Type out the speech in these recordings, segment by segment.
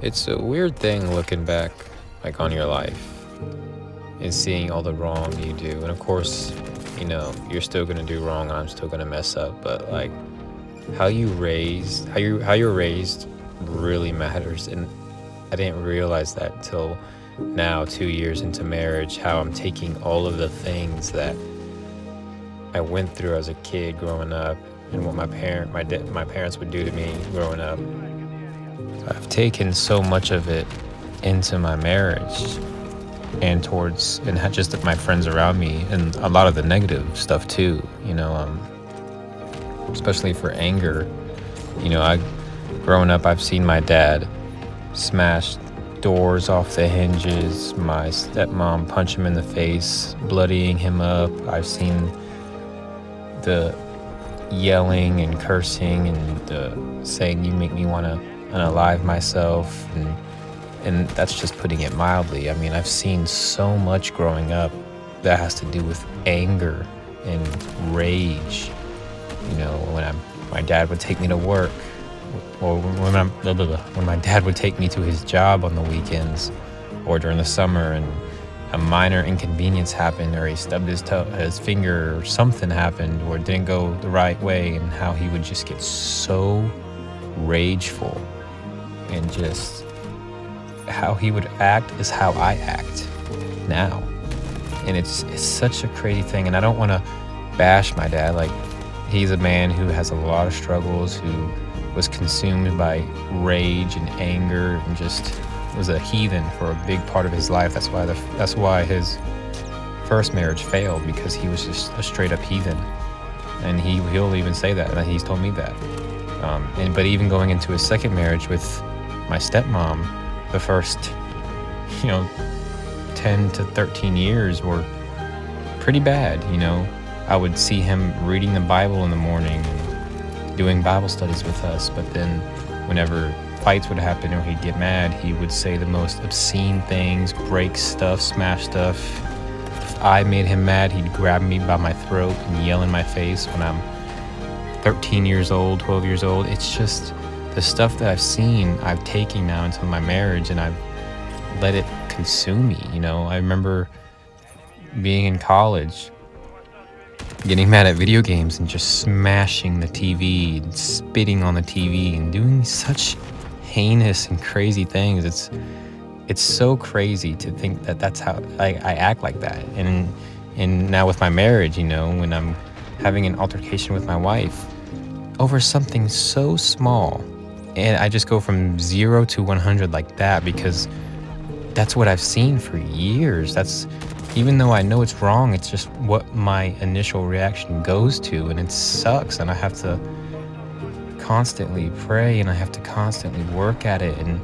It's a weird thing looking back, like on your life, and seeing all the wrong you do. And of course, you're still gonna do wrong, and I'm still gonna mess up. But like how you're raised really matters. And I didn't realize that till now, 2 years into marriage, how I'm taking all of the things that I went through as a kid growing up, and what my parents would do to me growing up. I've taken so much of it into my marriage and had just my friends around me, and a lot of the negative stuff too, especially for anger. I growing up, I've seen my dad smash doors off the hinges, my stepmom punch him in the face, bloodying him up. I've seen the yelling and cursing and the saying, "You make me want to unalive myself," and that's just putting it mildly. I mean, I've seen so much growing up that has to do with anger and rage. When my dad would take me to work, or when my dad would take me to his job on the weekends or during the summer, and a minor inconvenience happened, or he stubbed his finger, or something happened, or it didn't go the right way, and how he would just get so rageful, and just how he would act is how I act now. And it's such a crazy thing. And I don't want to bash my dad. Like, he's a man who has a lot of struggles, who was consumed by rage and anger, and just was a heathen for a big part of his life. That's why his first marriage failed, because he was just a straight up heathen. And he'll even say that, and he's told me that. But even going into his second marriage with my stepmom, the first 10 to 13 years were pretty bad. I would see him reading the Bible in the morning and doing Bible studies with us, but then whenever fights would happen or he'd get mad, he would say the most obscene things, break stuff, smash stuff. If I made him mad, he'd grab me by my throat and yell in my face when I'm 13 years old, 12 years old. It's just the stuff that I've seen, I've taken now into my marriage, and I've let it consume me. I remember being in college, getting mad at video games and just smashing the TV and spitting on the TV and doing such heinous and crazy things. It's so crazy to think that that's how I act like that. And now with my marriage, when I'm having an altercation with my wife over something so small, and I just go from 0 to 100 like that, because that's what I've seen for years. Even though I know it's wrong, it's just what my initial reaction goes to, and it sucks. And I have to constantly pray, and I have to constantly work at it and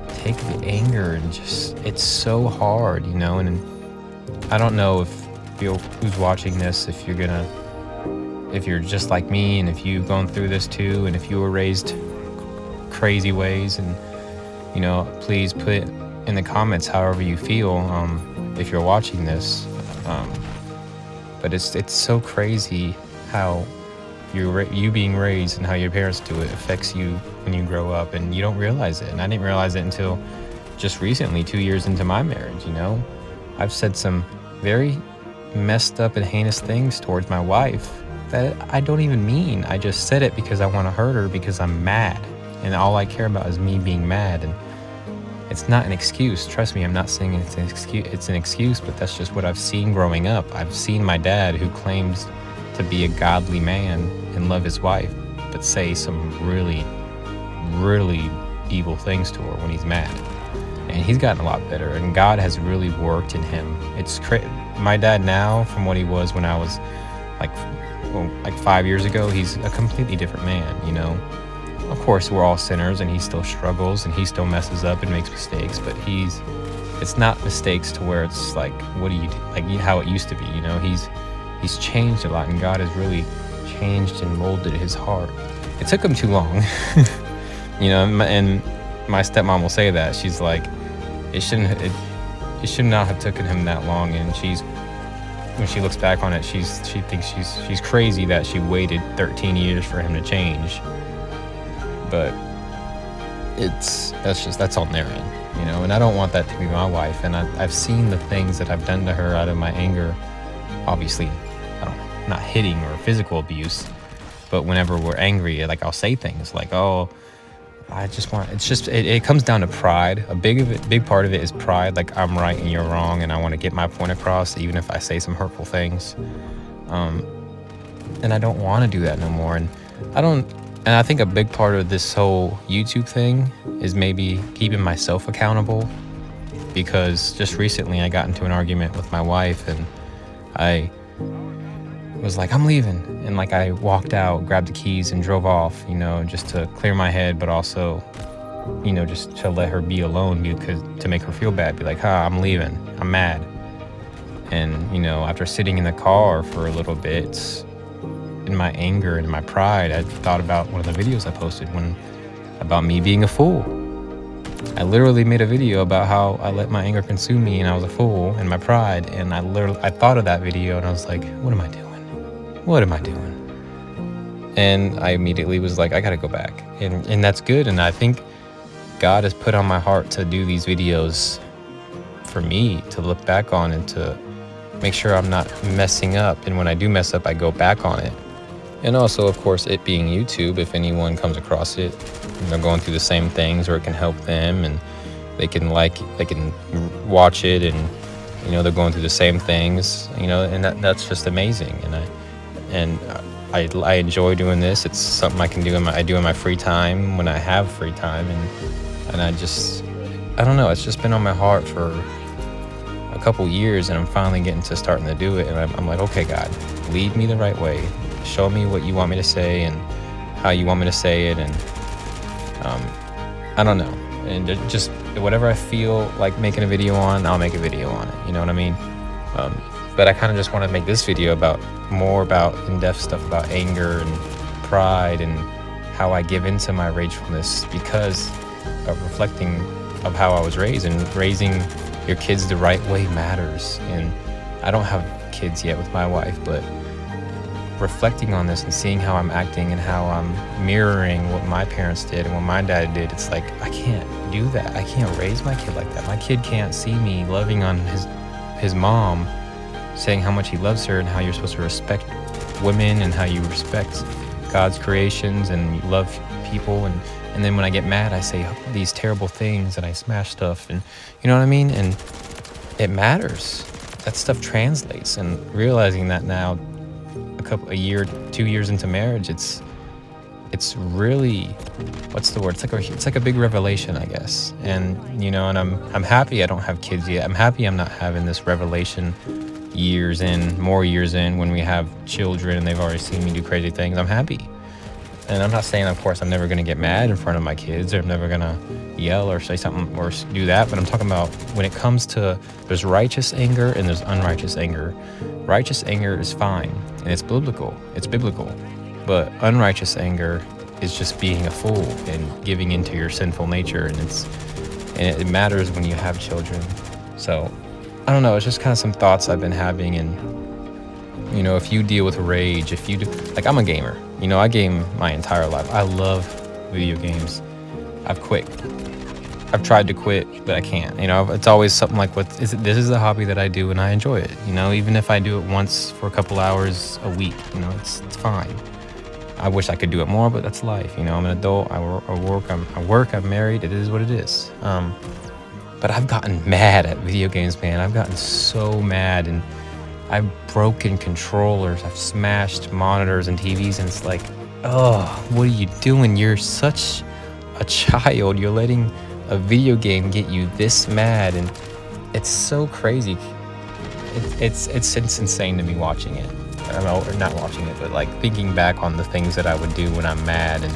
take the anger, and just, it's so hard, And I don't know who's watching this, if you're just like me, and if you've gone through this too, and if you were raised crazy ways, and please put in the comments however you feel, if you're watching this. But it's so crazy how you being raised and how your parents do it affects you when you grow up, and you don't realize it. And I didn't realize it until just recently, 2 years into my marriage. I've said some very messed up and heinous things towards my wife that I don't even mean. I just said it because I want to hurt her, because I'm mad, and all I care about is me being mad. And it's not an excuse. Trust me, I'm not saying it's an excuse, but that's just what I've seen growing up. I've seen my dad, who claims to be a godly man and love his wife, but say some really, really evil things to her when he's mad. And he's gotten a lot better, and God has really worked in him. My dad now, from what he was when I was like 5 years ago, he's a completely different man. Of course, we're all sinners, and he still struggles, and he still messes up and makes mistakes, but it's not mistakes to where it's like, what do you do? Like how it used to be. He's changed a lot, and God has really changed and molded his heart. It took him too long. And my stepmom will say that. She's like, it should not have taken him that long. And when she looks back on it, she thinks she's crazy that she waited 13 years for him to change. But that's on their end, and I don't want that to be my wife. And I've seen the things that I've done to her out of my anger. Obviously, I don't not hitting or physical abuse, but whenever we're angry, like I'll say things like, "Oh, it comes down to pride. A big part of it is pride. Like I'm right and you're wrong, and I want to get my point across, even if I say some hurtful things. And I don't want to do that no more. And I think a big part of this whole YouTube thing is maybe keeping myself accountable, because just recently I got into an argument with my wife, and I was like, I'm leaving. And like I walked out, grabbed the keys and drove off, just to clear my head, but also, just to let her be alone, because to make her feel bad, be like, I'm leaving. I'm mad. And, after sitting in the car for a little bit, in my anger and my pride, I thought about one of the videos I posted about me being a fool. I literally made a video about how I let my anger consume me and I was a fool and my pride. And I thought of that video and I was like, what am I doing? What am I doing? And I immediately was like, I gotta go back. And that's good. And I think God has put on my heart to do these videos for me to look back on and to make sure I'm not messing up. And when I do mess up, I go back on it. And also, of course, it being YouTube, if anyone comes across it, they're going through the same things, or it can help them, and they can watch it, and they're going through the same things, and that's just amazing. And I enjoy doing this. It's something I can do I do in my free time when I have free time, and I don't know. It's just been on my heart for a couple years, and I'm finally getting to starting to do it. And I'm like, okay, God, lead me the right way. Show me what you want me to say and how you want me to say it. And I don't know. And just whatever I feel like making a video on, I'll make a video on it. You know what I mean? But I kind of just want to make this video more about in-depth stuff about anger and pride and how I give into my ragefulness because of reflecting of how I was raised. And raising your kids the right way matters. And I don't have kids yet with my wife, but reflecting on this and seeing how I'm acting and how I'm mirroring what my parents did and what my dad did, it's like, I can't do that. I can't raise my kid like that. My kid can't see me loving on his mom, saying how much he loves her and how you're supposed to respect women and how you respect God's creations and you love people. And then when I get mad, I say these terrible things and I smash stuff, and you know what I mean? And it matters. That stuff translates. And realizing that now, a year, 2 years into marriage, it's really, what's the word? It's like a big revelation, I guess. And and I'm happy I don't have kids yet. I'm happy I'm not having this revelation more years in when we have children and they've already seen me do crazy things. I'm happy. And I'm not saying, of course, I'm never going to get mad in front of my kids, or I'm never going to yell or say something or do that. But I'm talking about when it comes to, there's righteous anger and there's unrighteous anger. Righteous anger is fine, and it's biblical. But unrighteous anger is just being a fool and giving into your sinful nature. And it matters when you have children. So I don't know. It's just kind of some thoughts I've been having. And if you deal with rage, if you do, like, I'm a gamer. I game my entire life. I love video games. I've quit. I've tried to quit, but I can't. It's always something like, this is a hobby that I do and I enjoy it. Even if I do it once for a couple hours a week, it's fine. I wish I could do it more, but that's life. I'm an adult. I work. I'm married. It is what it is. But I've gotten mad at video games, man. I've gotten so mad, and I've broken controllers, I've smashed monitors and TVs, and it's like, oh, what are you doing? You're such a child. You're letting a video game get you this mad, and it's so crazy. It's insane to me watching it. Or not watching it, but like thinking back on the things that I would do when I'm mad. And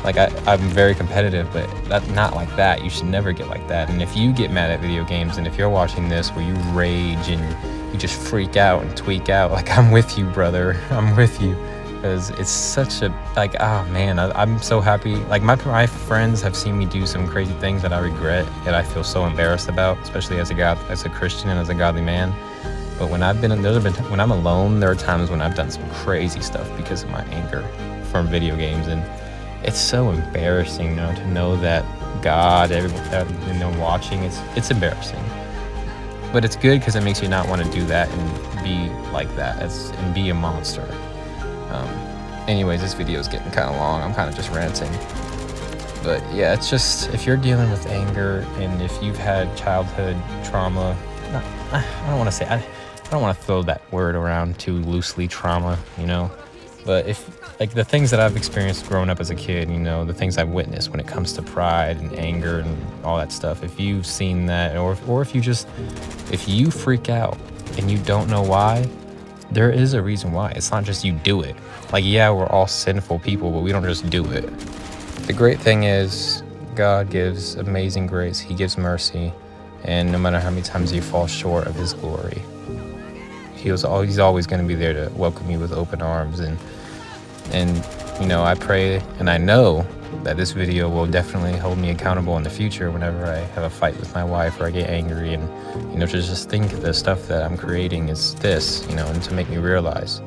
like I'm very competitive, but not like that. You should never get like that. And if you get mad at video games, and if you're watching this where you rage and you just freak out and tweak out, like, I'm with you, brother. I'm with you, because it's such a, like, oh man, I'm so happy. Like my friends have seen me do some crazy things that I regret and I feel so embarrassed about, especially as a Christian and as a godly man. But when when I'm alone, there are times when I've done some crazy stuff because of my anger from video games, and it's so embarrassing, to know that God, everyone, watching. It's embarrassing, but it's good because it makes you not want to do that and be like that, and be a monster. Um, Anyways, this video is getting kind of long. I'm kind of just ranting. But yeah, it's just, if you're dealing with anger and if you've had childhood trauma, I don't want to say, I don't want to throw that word around too loosely, trauma, but if, like, the things that I've experienced growing up as a kid, the things I've witnessed when it comes to pride and anger and all that stuff, if you've seen that, or if you freak out and you don't know why, there is a reason why. It's not just you do it. Like, yeah, we're all sinful people, but we don't just do it. The great thing is God gives amazing grace. He gives mercy. And no matter how many times you fall short of his glory, he's always going to be there to welcome you with open arms. And I pray and I know that this video will definitely hold me accountable in the future whenever I have a fight with my wife or I get angry, and to just think the stuff that I'm creating is this, and to make me realize